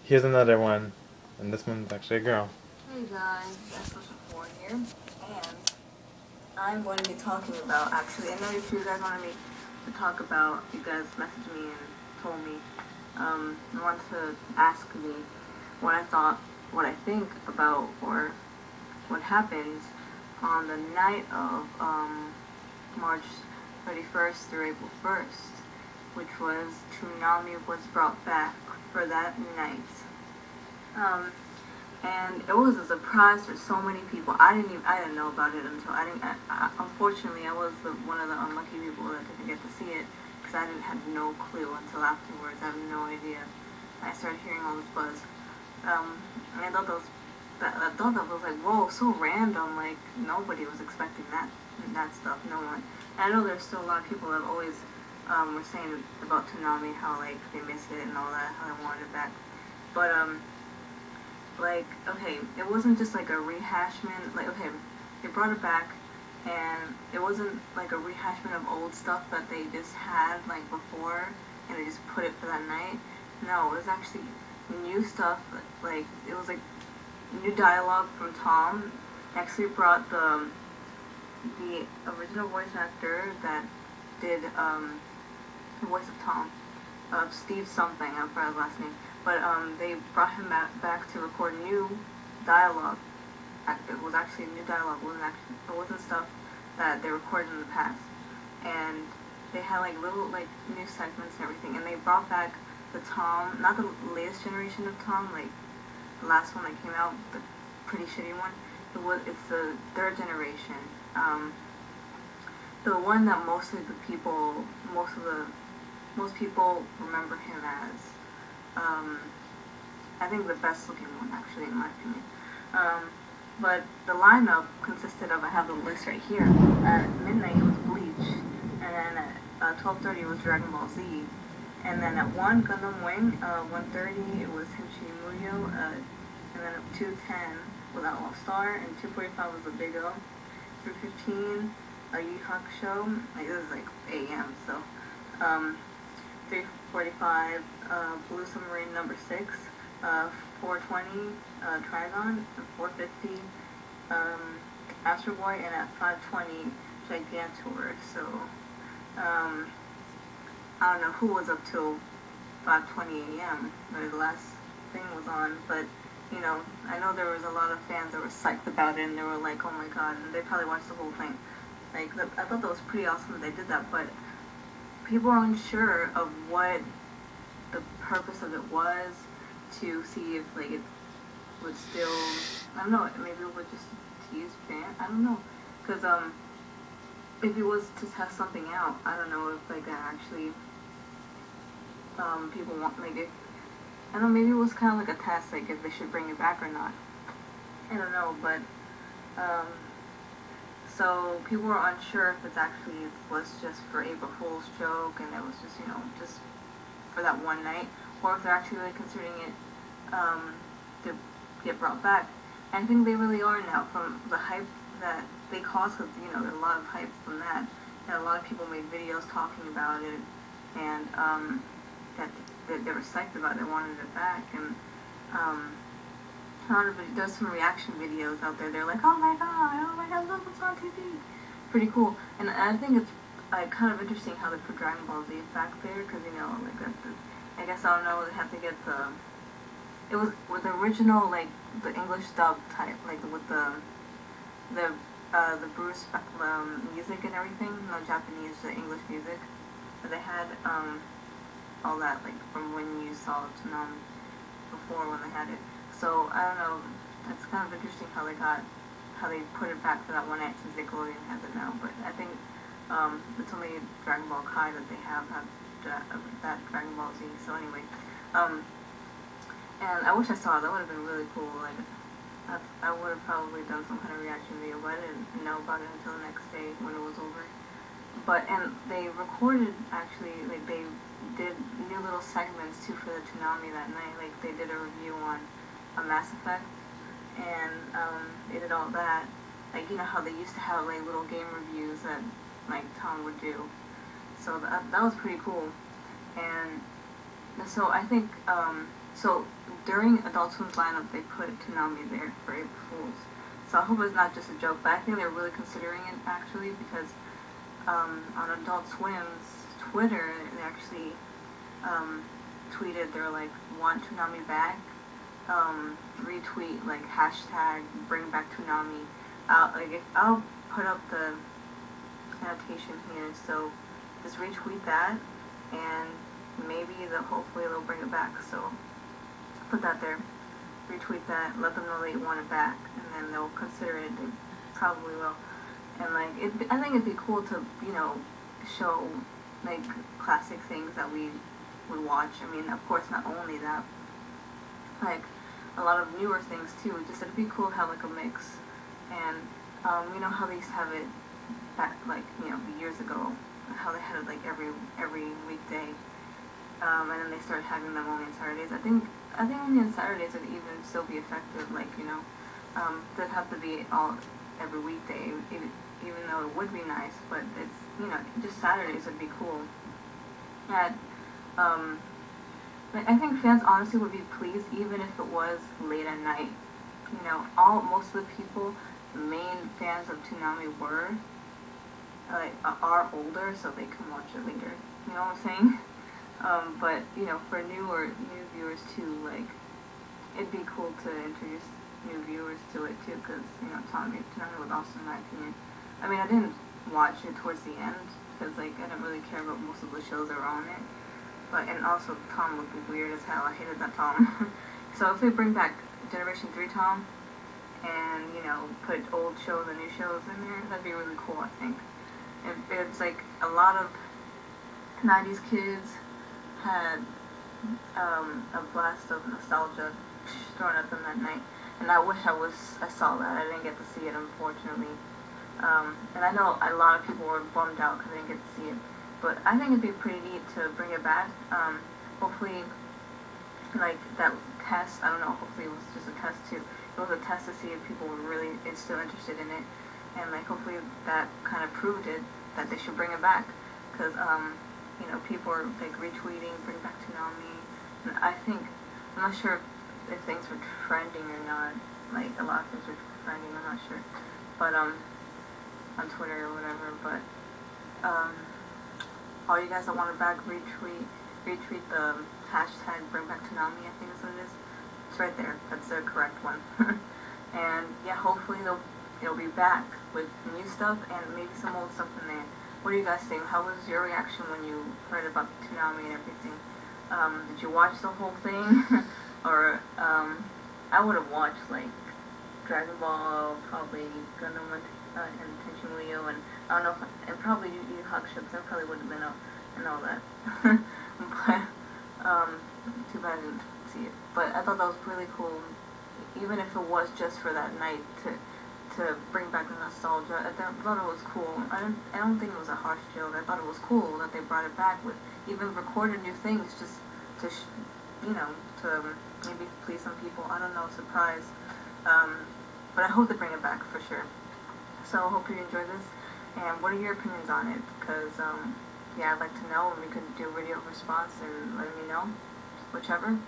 Here's another one, and this one's actually a girl. Hey guys, Social4 here, and I'm going to be talking about, actually, I know if you guys wanted me to talk about, you guys messaged me and told me, you wanted to ask me what I thought, what I think about, or what happened on the night of March 31st through April 1st, which was Toonami was brought back for that night. And it was a surprise for so many people. I didn't know about it until unfortunately, I was one of the unlucky people that didn't get to see it because I didn't have no clue until afterwards. I have no idea. I started hearing all this buzz. And I thought that was like, whoa, so random. Like nobody was expecting that stuff. No one. And I know there's still a lot of people that always were saying about Toonami how like they missed it and all that, how they wanted it back. But like, okay, it wasn't just like a rehashment, like, okay, they brought it back, and it wasn't like a rehashment of old stuff that they just had, like, before, and they just put it for that night. No, it was actually new stuff, like, it was like new dialogue from Tom. Actually brought the original voice actor that did, the voice of Tom, Steve something, I forgot his last name. But they brought him back to record new dialogue. It was actually new dialogue. It wasn't stuff that they recorded in the past. And they had like little like new segments and everything. And they brought back the Tom, not the latest generation of Tom, like the last one that came out, the pretty shitty one. It's the third generation. The one that most people remember him as. I think the best looking one, actually, in my opinion. But the lineup consisted of, I have the list right here. At midnight, it was Bleach. And then at 12:30, it was Dragon Ball Z. And then at 1, Gundam Wing. 1:30, it was Henshin Muyo. And then at 2:10 was Outlaw Star. And 2:45 was the Big O. 3:15, Yu Hakusho. Like, this is like AM, so. 3:45, Blue Submarine number 6, 4:20, Trigon, 4:50, Astro Boy, and at 5:20, Gigantor. So, I don't know who was up till 5:20 a.m. where the last thing was on, but, you know, I know there was a lot of fans that were psyched about it, and they were like, oh my god, and they probably watched the whole thing. Like, I thought that was pretty awesome that they did that, but people are unsure of what the purpose of it was, to see if like it would still, I don't know, maybe it would just tease fans, I don't know, because if it was to test something out, I don't know if like that actually people want, like, if, I don't know, maybe it was kind of like a test, like if they should bring it back or not, I don't know, but so people were unsure if it was just for April Fool's joke and it was just, you know, just for that one night, or if they're actually really considering it to get brought back. And I think they really are now, from the hype that they caused, because, you know, there's a lot of hype from that. And a lot of people made videos talking about it, and that they were psyched about it, they wanted it back. And there's some reaction videos out there. They're like, oh my god, look what's on TV. Pretty cool. And I think it's like kind of interesting how they put Dragon Ball Z back there, because, you know, like I guess, I don't know, they have to get it was with the original, like the English dub type, like with the Bruce music and everything, no Japanese, the English music. But they had all that, like from when you saw Toonami before, when they had it. So, I don't know, it's kind of interesting how they put it back for that one night, since Nickelodeon has it now. But I think it's only Dragon Ball Kai that they have that Dragon Ball Z. So anyway, and I wish I saw it. That would have been really cool. Like, I would have probably done some kind of reaction video, but I didn't know about it until the next day when it was over. But, and they recorded, actually, like, they did new little segments too for the Toonami that night. Like, they did a review on Mass Effect, and they did all that. Like, you know how they used to have like little game reviews that like Tom would do. So that was pretty cool. And so I think So during Adult Swim's lineup, they put Toonami there for April Fools. So I hope it's not just a joke, but I think they're really considering it actually because on Adult Swim's Twitter, they actually tweeted they're like, want Toonami back, retweet like hashtag bring back Toonami. I'll put up the annotation here, so just retweet that and maybe hopefully they'll bring it back. So put that there, retweet that, let them know that you want it back, and then they'll consider it. They probably will. And like I think it'd be cool to show like classic things that we would watch. I mean, of course, not only that, like a lot of newer things too. Just it'd be cool to have like a mix. And you know how they used to have it back like years ago, how they had it like every weekday, and then they started having them only on Saturdays. I think only on Saturdays would even still be effective. Like they'd have to be all every weekday, even though it would be nice. But it's just Saturdays would be cool. And I think fans honestly would be pleased even if it was late at night. Most of the people, the main fans of Toonami are older, so they can watch it later. You know what I'm saying? But for new viewers too, like it'd be cool to introduce new viewers to it too, because Toonami was awesome in my opinion. I mean, I didn't watch it towards the end because like I didn't really care about most of the shows that were on it. And also Tom looked weird as hell. I hated that Tom. So if they bring back Generation 3 Tom and put old shows and new shows in there, that'd be really cool. I think it's like a lot of 90s kids had a blast of nostalgia thrown at them that night, and I wish I saw that. I didn't get to see it, unfortunately. And I know a lot of people were bummed out because they didn't get to see it, but I think it'd be pretty neat to bring it back. Hopefully, like that test, I don't know, hopefully it was just a test too. It was a test to see if people were really still interested in it, and like hopefully that kind of proved it, that they should bring it back, because people are like retweeting bring back Toonami, and I'm not sure if things were trending or not. Like a lot of things were trending, I'm not sure, but on Twitter or whatever. But all you guys that want it back, retweet the hashtag bring back Toonami, I think is what it is. It's right there. That's the correct one. And yeah, hopefully it'll be back with new stuff and maybe some old stuff in there. What do you guys think? How was your reaction when you heard about Toonami and everything? Did you watch the whole thing? Or I would have watched like Dragon Ball, probably Gundam and Tenchi Muyo, and I don't know and probably Yu Yu Hakusho, because I probably would have been up and all that. But too bad I didn't see it. But I thought that was really cool, even if it was just for that night to bring back the nostalgia. I thought it was cool. I don't think it was a harsh joke. I thought it was cool that they brought it back with even recorded new things just to to maybe please some people. I don't know, surprise. But I hope they bring it back for sure. So I hope you enjoy this. And what are your opinions on it? Because yeah, I'd like to know, and we could do a video response and letting me know, whichever.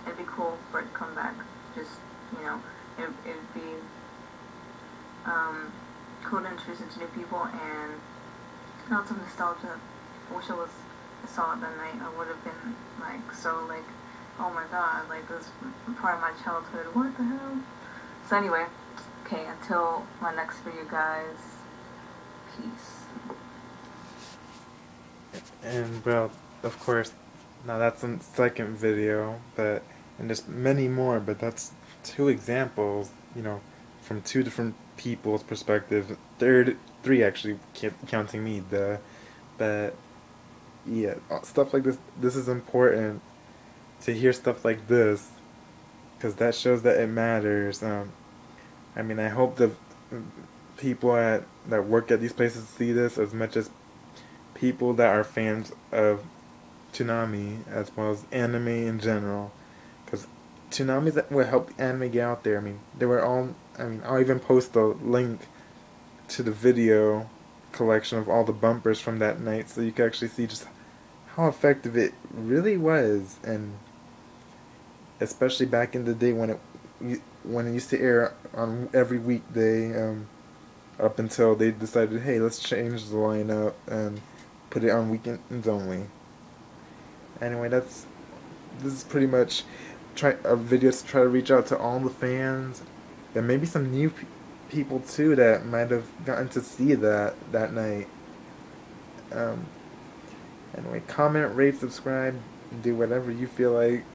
It'd be cool for it to come back. Just it'd be cool to introduce it to new people and not some nostalgia. I wish I saw it that night. I would have been like so like, oh my god, like this is part of my childhood. What the hell? So anyway, okay, until my next video, guys. Peace. And well, of course, now that's the second video, and there's many more, but that's 2 examples, from 2 different people's perspectives. Three actually, counting me. But yeah, stuff like this. This is important to hear stuff like this, because that shows that it matters. I mean, I hope the people that work at these places see this as much as people that are fans of Toonami, as well as anime in general, because Toonami is what helped anime get out there. I mean, I'll even post a link to the video collection of all the bumpers from that night, so you can actually see just how effective it really was. And especially back in the day when it used to air on every weekday. Up until they decided, hey, let's change the lineup and put it on weekends only. Anyway, this is pretty much a video to try to reach out to all the fans and maybe some new people too that might have gotten to see that night. Um, anyway, comment, rate, subscribe, do whatever you feel like.